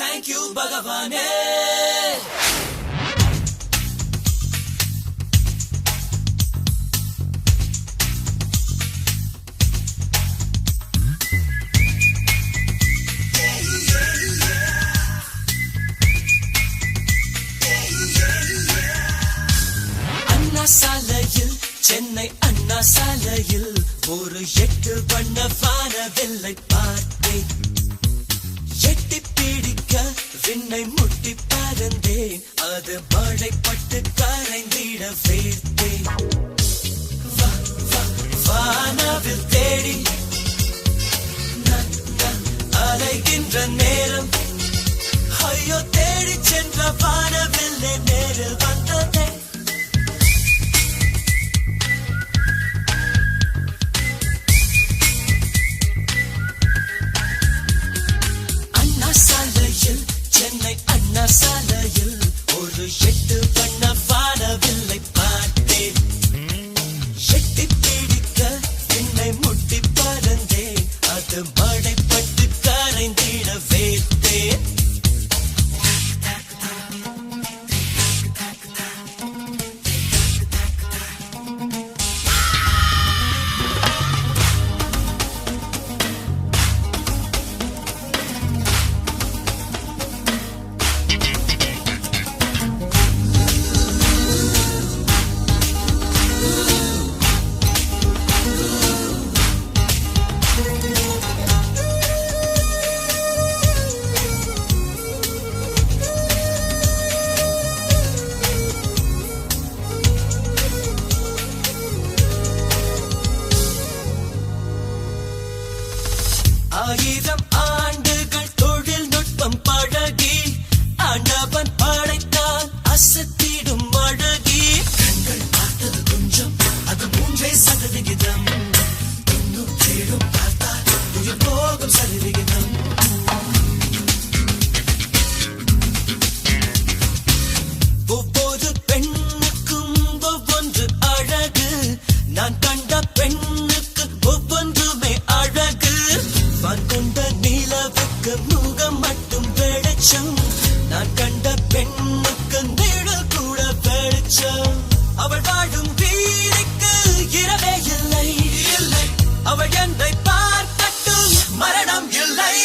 Thank you பகவானே. அண்ணா சாலையில் சென்னை அண்ணா சாலையில் ஒரு 8 வண்ண வானவில்லை பார்த்தேன். எட்டி பிடிக்க விண்ணை முட்டி பறந்தேன். அது மழைப்பட்டு கரைந்திட வேர்த்தேன். வானவில் தேடி அலைகின்ற நேரம் ஐயோ தேடி சென்ற வானவில்லை நேரில் வந்ததே. சென்னை அண்ணா சாலையில் ஒரு 8 வண்ண வானவில்லை பார்த்தேன். எட்டி பிடிக்க விண்ணை முட்டி பறந்தேன். அது மழைப்பட்டு கரைந்திட வேர்த்தேன். ஆயிரம் ஆண்டுகள் தொழில்நுட்பம் பழகி ஆண்டவன் படைத்தான் அசத்திடும் அழகி. கண்கள் பார்த்தது கொஞ்சம், அது 3% இன்னும் தேடும் பார்த்தால் உயிர் போகும் சரிவிகிதம். ஒவ்வொரு பெண்ணுக்கும் ஒவ்வொன்று அழகு. நான் கண்ட பெண்ணுக்கு ஒவ்வொன்றுமே அழகு. கொண்ட நிலவுக்கு முகம் மட்டும் வெளிச்சம். நான் கண்ட பெண்ணுக்கு நிழல் கூட வெளிச்சம். அவள் வாழும் வீதிக்கு இரவே இல்லை. அவள் என்னை பார்க்கட்டும், மரணம் இல்லை.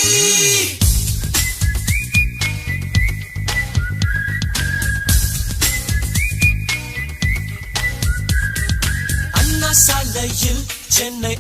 அண்ணா சாலையில் சென்னை